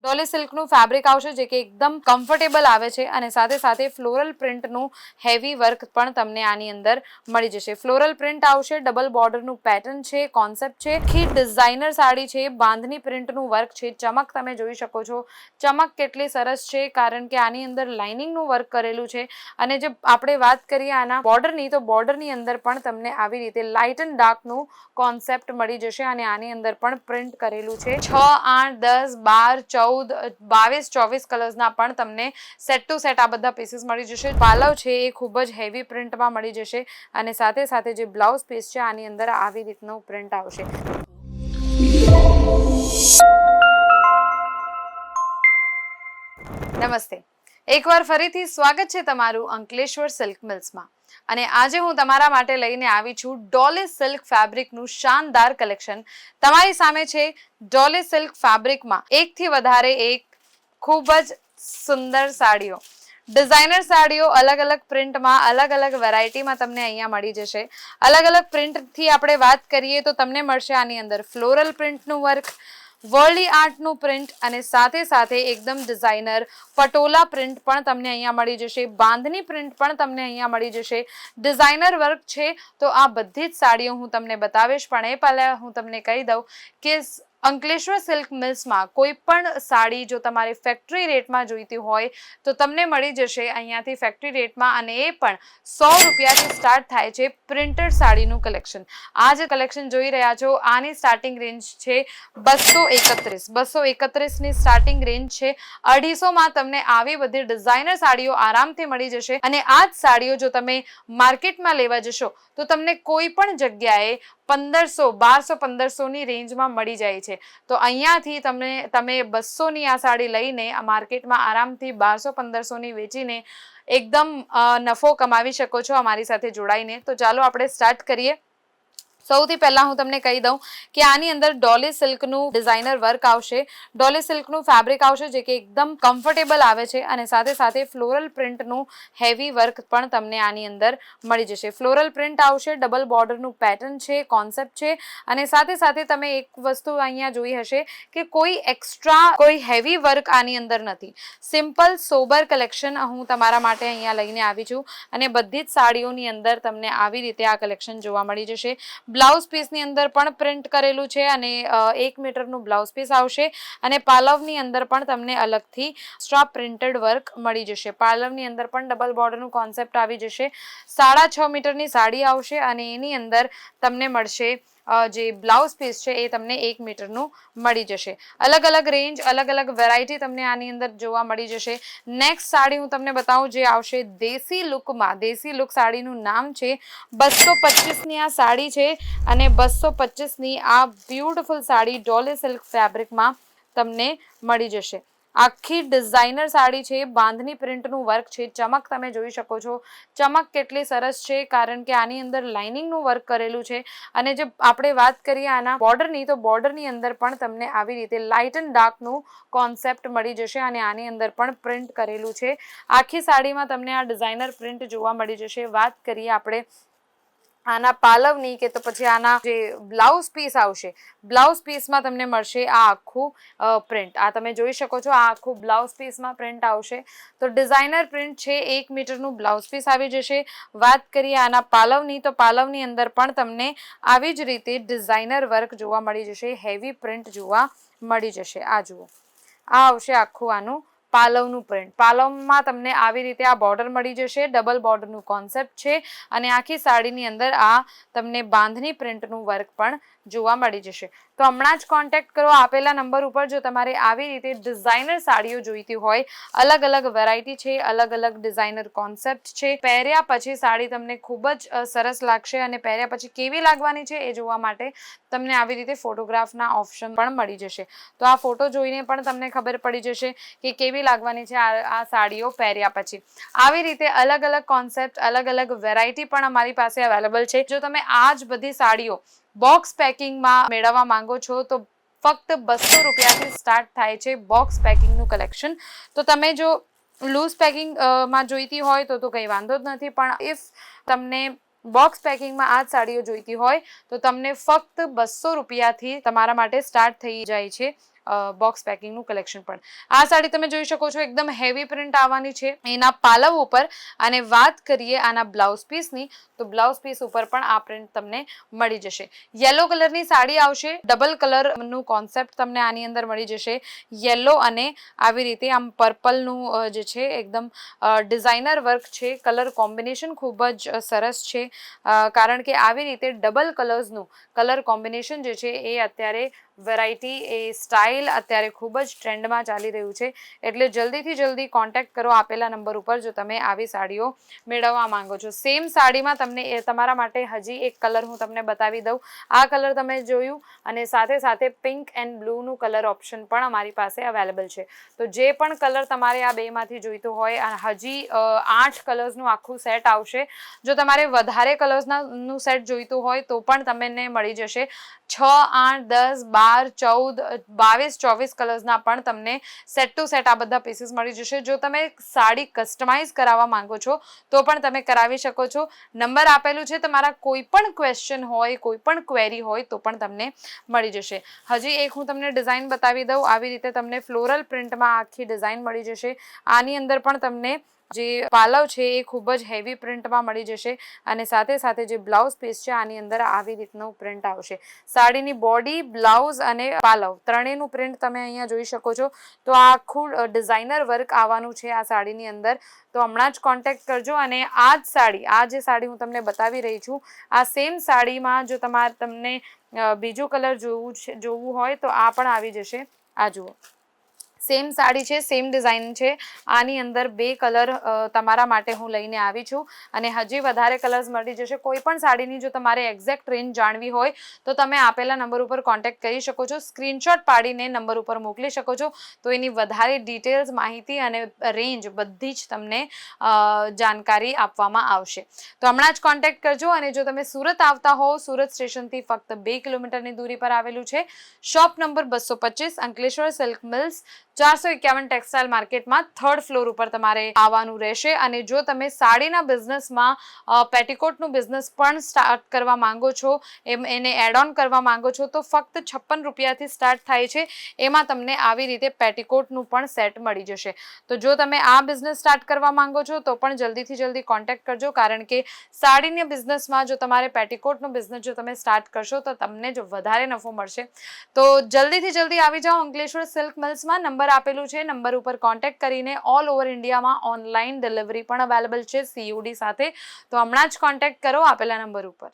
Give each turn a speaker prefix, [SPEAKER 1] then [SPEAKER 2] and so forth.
[SPEAKER 1] ડોલી સિલ્કનું fabric આવશે જે કે એકદમ કમ્ફર્ટેબલ આવે છે અને સાથે સાથે ફ્લોરલ પ્રિન્ટનું હેવી વર્ક પણ તમને આની અંદર મળી જશે. ફ્લોરલ પ્રિન્ટ આવશે, ડબલ બોર્ડરનું પેટર્ન છે, કોન્સેપ્ટ છે, આખી ડિઝાઇનર સાડી છે, બાંધણી પ્રિન્ટનું વર્ક છે, ચમક તમે જોઈ શકો છો. ચમક કેટલી સરસ છે કારણ કે આની અંદર લાઇનિંગનું વર્ક કરેલું છે. અને જે આપણે વાત કરીએ આના બોર્ડરની, તો બોર્ડરની અંદર પણ તમને આવી રીતે લાઇટ એન્ડ ડાર્કનું કોન્સેપ્ટ મળી જશે અને આની અંદર પણ પ્રિન્ટ કરેલું છે. 6, 8, 10, 12, 14, 22, 24 કલર્સના પણ તમને સેટ ટુ સેટ આ બધા પીસીસ મળી જશે. પાલવ છે એ ખૂબ જ હેવી પ્રિન્ટમાં મળી જશે અને સાથે સાથે જે બ્લાઉઝ પીસ છે આની અંદર આવી રીતનું પ્રિન્ટ આવશે. નમસ્તે, એકવાર ફરીથી સ્વાગત છે તમારું અંકલેશ્વર સિલ્ક મિલ્સમાં. અને આજે હું તમારા માટે લઈને આવી છું ડોલી સિલ્ક ફેબ્રિકનું શાનદાર કલેક્શન. તમારી સામે છે ડોલી સિલ્ક ફેબ્રિકમાં એકથી વધારે એક ખૂબ જ સુંદર સાડીઓ, ડિઝાઇનર સાડીઓ અલગ અલગ પ્રિન્ટમાં, અલગ અલગ વેરાયટીમાં તમને અહીંયા મળી જશે. અલગ અલગ પ્રિન્ટથી આપણે વાત કરીએ તો તમને મળશે આની અંદર ફ્લોરલ પ્રિન્ટનું વર્ક, વર્લી આર્ટનું પ્રિન્ટ અને સાથે સાથે એકદમ ડિઝાઇનર પટોલા પ્રિન્ટ પણ તમને અહીંયા મળી જશે. બાંધણી પ્રિન્ટ પણ તમને અહીંયા મળી જશે. ડિઝાઇનર વર્ક છે તો આ બધી જ સાડીઓ હું તમને બતાવીશ, પણ એ પહેલા હું તમને કહી દઉં કે અંકલેશ્વર સિલ્ક મિલ્સમાં કોઈ પણ સાડી જો તમારે ફેક્ટરી રેટમાં જોઈતી હોય તો તમને મળી જશે અહીંયાથી ફેક્ટરી રેટમાં, અને એ પણ 100 રૂપિયાથી સ્ટાર્ટ થાય છે પ્રિન્ટેડ સાડીનું કલેક્શન. આ જે કલેક્શન જોઈ રહ્યા છો આની સ્ટાર્ટિંગ રેન્જ છે 231ની સ્ટાર્ટિંગ રેન્જ છે. 250માં તમને આવી બધી ડિઝાઇનર સાડીઓ આરામથી મળી જશે. અને આ જ સાડીઓ જો તમે માર્કેટમાં લેવા જશો તો તમને કોઈ પણ જગ્યાએ 1500, 1200-1500ની રેન્જમાં મળી જાય છે. તો અહીંયાથી તમે 200ની આ સાડી લઈને માર્કેટમાં આરામથી 1200-1500ની વેચીને એકદમ નફો કમાવી શકો છો અમારી સાથે જોડાઈને. તો ચાલો આપણે સ્ટાર્ટ કરીએ. સૌથી પહેલા હું તમને કહી દઉં કે આની અંદર ડોલી સિલ્કનું ડિઝાઇનર વર્ક આવશે, ડોલી સિલ્કનું ફેબ્રિક આવશે જે કે એકદમ કમ્ફર્ટેબલ આવે છે અને સાથે સાથે ફ્લોરલ પ્રિન્ટનું હેવી વર્ક પણ તમને આની અંદર મળી જશે. ફ્લોરલ પ્રિન્ટ આવશે, ડબલ બોર્ડરનું પેટર્ન છે, કોન્સેપ્ટ છે અને સાથે સાથે તમે એક વસ્તુ અહીંયા જોઈ હશે કે કોઈ એક્સ્ટ્રા, કોઈ હેવી વર્ક આની અંદર નથી. સિમ્પલ સોબર કલેક્શન હું તમારા માટે અહીંયા લઈને આવી છું અને બધી જ સાડીઓની અંદર તમને આવી રીતે આ કલેક્શન જોવા મળી જશે. બ્લાઉઝ પીસની અંદર પણ પ્રિન્ટ કરેલું છે અને 1 મીટરનું બ્લાઉઝ પીસ આવશે અને પાલવની અંદર પણ તમને અલગથી એક્સ્ટ્રા પ્રિન્ટેડ વર્ક મળી જશે. પાલવની અંદર પણ ડબલ બોર્ડરનું કોન્સેપ્ટ આવી જશે. 6.5 મીટરની સાડી આવશે અને એની અંદર તમને મળશે જે બ્લાઉઝ પીસ છે એ તમને 1 મીટરનું મળી જશે. અલગ અલગ રેન્જ, અલગ અલગ વેરાયટી તમને આની અંદર જોવા મળી જશે. નેક્સ્ટ સાડી હું તમને બતાવું જે આવશે દેશી લુકમાં. દેશી લુક સાડીનું નામ છે. 225ની આ સાડી છે અને 225ની આ બ્યુટીફુલ સાડી ડોલી સિલ્ક ફેબ્રિકમાં તમને મળી જશે. આખી ડિઝાઇનર સાડી છે, બાંધણી પ્રિન્ટનું વર્ક છે, ચમક તમે જોઈ શકો છો. ચમક કેટલી સરસ છે કારણ કે આની અંદર લાઇનિંગનું વર્ક કરેલું છે. અને જે આપણે વાત કરીએ આના બોર્ડરની, તો બોર્ડરની અંદર પણ તમને આવી રીતે લાઇટ એન્ડ ડાર્કનું કોન્સેપ્ટ મળી જશે અને આની અંદર પણ પ્રિન્ટ કરેલું છે. આખી સાડીમાં તમને આ ડિઝાઇનર પ્રિન્ટ જોવા મળી જશે. વાત કરીએ આપણે આના પાલવની કે તો પછી આના જે બ્લાઉઝ પીસ આવશે, બ્લાઉઝ પીસમાં તમને મળશે આ આખું પ્રિન્ટ. આ તમે જોઈ શકો છો, આ આખું બ્લાઉઝ પીસમાં પ્રિન્ટ આવશે. તો ડિઝાઇનર પ્રિન્ટ છે, 1 મીટરનું બ્લાઉઝ પીસ આવી જશે. વાત કરીએ આના પાલવની, તો પાલવની અંદર પણ તમને આવી જ રીતે ડિઝાઇનર વર્ક જોવા મળી જશે, હેવી પ્રિન્ટ જોવા મળી જશે. આ જુઓ, આ આવશે આખું આનું પાલવનું પ્રિન્ટ. પાલવમાં તમને આવી રીતે આ બોર્ડર મળી જશે, ડબલ બોર્ડરનું કોન્સેપ્ટ છે અને આખી સાડીની અંદર આ તમને બાંધણી પ્રિન્ટનું વર્ક પણ જોવા મળી જશે. તો હમણાં જ કોન્ટેક્ટ કરો આપેલા નંબર ઉપર જો તમારે આવી રીતે ડિઝાઇનર સાડીઓ જોઈતી હોય. અલગ અલગ વેરાયટી છે, અલગ અલગ ડિઝાઇનર કોન્સેપ્ટ છે. પહેર્યા પછી સાડી તમને ખૂબ જ સરસ લાગશે અને પહેર્યા પછી કેવી લાગવાની છે એ જોવા માટે તમને આવી રીતે ફોટોગ્રાફના ઓપ્શન પણ મળી જશે. તો આ ફોટો જોઈને પણ તમને ખબર પડી જશે કે કેવી લાગવાની છે આ સાડીઓ પહેર્યા પછી. આવી રીતે અલગ અલગ કોન્સેપ્ટ, અલગ અલગ વેરાયટી પણ અમારી પાસે અવેલેબલ છે. જો તમે આ જ બધી સાડીઓ બોક્સ પેકિંગમાં મેળવવા માંગો છો તો ફક્ત 200 રૂપિયાથી સ્ટાર્ટ થાય છે બોક્સ પેકિંગનું કલેક્શન. તો તમે જો લૂઝ પેકિંગમાં જોઈતી હોય તો કંઈ વાંધો જ નથી, પણ ઇફ તમને બોક્સ પેકિંગમાં આ જ સાડીઓ જોઈતી હોય તો તમને ફક્ત 200 રૂપિયાથી તમારા માટે સ્ટાર્ટ થઈ જાય છે બોક્સ પેકિંગનું કલેક્શન પણ. આ સાડી તમે જોઈ શકો છો એકદમ હેવી પ્રિન્ટ આવવાની છે એના પાલવ ઉપર. અને વાત કરીએ આના બ્લાઉઝ પીસની, તો બ્લાઉઝ પીસ ઉપર પણ આ પ્રિન્ટ તમને મળી જશે. યલો કલરની સાડી આવશે, ડબલ કલરનું કોન્સેપ્ટ તમને આની અંદર મળી જશે. યલો અને આવી રીતે આમ પર્પલનું જે છે એકદમ ડિઝાઇનર વર્ક છે. કલર કોમ્બિનેશન ખૂબ જ સરસ છે, કારણ કે આવી રીતે ડબલ કલર્સનું કલર કોમ્બિનેશન જે છે એ અત્યારે વેરાયટી, એ સ્ટાઇલ અત્યારે ખૂબ જ ટ્રેન્ડમાં ચાલી રહ્યું છે. એટલે જલ્દીથી જલ્દી કોન્ટેક્ટ કરો આપેલા નંબર ઉપર જો તમે આવી સાડીઓ મેળવવા માંગો છો. સેમ સાડીમાં તમને તમારા માટે હજી એક કલર હું તમને બતાવી દઉં. આ કલર તમે જોયું, અને સાથે સાથે પિંક એન્ડ બ્લુનું કલર ઓપ્શન પણ અમારી પાસે અવેલેબલ છે. તો જે પણ કલર તમારે આ બેમાંથી જોઈતું હોય, હજી 8 કલર્સનું આખું સેટ આવશે. જો તમારે વધારે કલર્સનું સેટ જોઈતું હોય તો પણ તમને મળી જશે. 6, 8, 10, 12, 14, 22, 24 કલર્સના પણ તમને સેટ ટુ સેટ આ બધા પીસીસ મળી જશે. જો તમે સાડી કસ્ટમાઇઝ કરાવવા માંગો છો તો પણ તમે કરાવી શકો છો. નંબર આપેલું છે, તમારા કોઈ પણ ક્વેશ્ચન હોય, કોઈ પણ ક્વેરી હોય તો પણ તમને મળી જશે. હજી એક હું તમને ડિઝાઇન બતાવી દઉં. આવી રીતે તમને ફ્લોરલ પ્રિન્ટમાં આખી ડિઝાઇન મળી જશે. આની અંદર પણ તમને જે પાલવ છે એ ખૂબ જ હેવી પ્રિન્ટમાં મળી જશે, અને સાથે સાથે જે બ્લાઉઝ પીસ છે આની અંદર આવી રીતનું પ્રિન્ટ આવશે. સાડીની બોડી, બ્લાઉઝ અને પાલવ ત્રણેયનું પ્રિન્ટ તમે અહીંયા જોઈ શકો છો. તો આ આખું ડિઝાઇનર વર્ક આવવાનું છે આ સાડીની અંદર. તો હમણાં જ કોન્ટેક્ટ કરજો. અને આ જ સાડી, આ જે સાડી હું તમને બતાવી રહી છું, આ સેમ સાડીમાં જો તમને બીજું કલર જોવું હોય તો આ પણ આવી જશે. આ જુઓ, સેમ સાડી છે, સેમ ડિઝાઇન છે. આની અંદર 2 કલર તમારા માટે હું લઈને આવી છું, અને હજી વધારે કલર્સ મળી જશે. કોઈ પણ સાડીની જો તમારે એક્ઝેક્ટ રેન્જ જાણવી હોય તો તમે આપેલા નંબર ઉપર કોન્ટેક્ટ કરી શકો છો. સ્ક્રીનશોટ પાડીને નંબર ઉપર મોકલી શકો છો. તો એની વધારે ડિટેલ્સ, માહિતી અને રેન્જ બધી જ તમને જાણકારી આપવામાં આવશે. તો હમણાં જ કોન્ટેક્ટ કરજો. અને જો તમે સુરત આવતા હો, સુરત સ્ટેશનથી ફક્ત 2 કિલોમીટરની દૂરી પર આવેલું છે shop number 225, Ankleshwar silk mills, 451 textile માર્કેટમાં 3rd ફ્લોર ઉપર તમારે આવવાનું રહેશે. અને જો તમે સાડીના બિઝનેસમાં પેટીકોટનું બિઝનેસ પણ સ્ટાર્ટ કરવા માંગો છો, એને એડ ઓન કરવા માંગો છો, તો ફક્ત 56 રૂપિયાથી સ્ટાર્ટ થાય છે. એમાં તમને આવી રીતે પેટીકોટનું પણ સેટ મળી જશે. તો જો તમે આ બિઝનેસ સ્ટાર્ટ કરવા માંગો છો તો પણ જલ્દીથી જલ્દી કોન્ટેક્ટ કરજો, કારણ કે સાડીના બિઝનેસમાં જો તમારે પેટીકોટનું બિઝનેસ જો તમે સ્ટાર્ટ કરશો તો તમને જો વધારે નફો મળશે. તો જલ્દીથી જલ્દી આવી જાઓ અંકલેશ્વર સિલ્ક મિલ્સમાં. નંબર આપેલું છે, નંબર ઉપર કોન્ટેક્ટ કરીને ઓલ ઓવર ઇન્ડિયામાં ઓનલાઈન ડિલિવરી પણ અવેલેબલ છે COD સાથે. તો હમણાં જ કોન્ટેક્ટ કરો આપેલા નંબર ઉપર.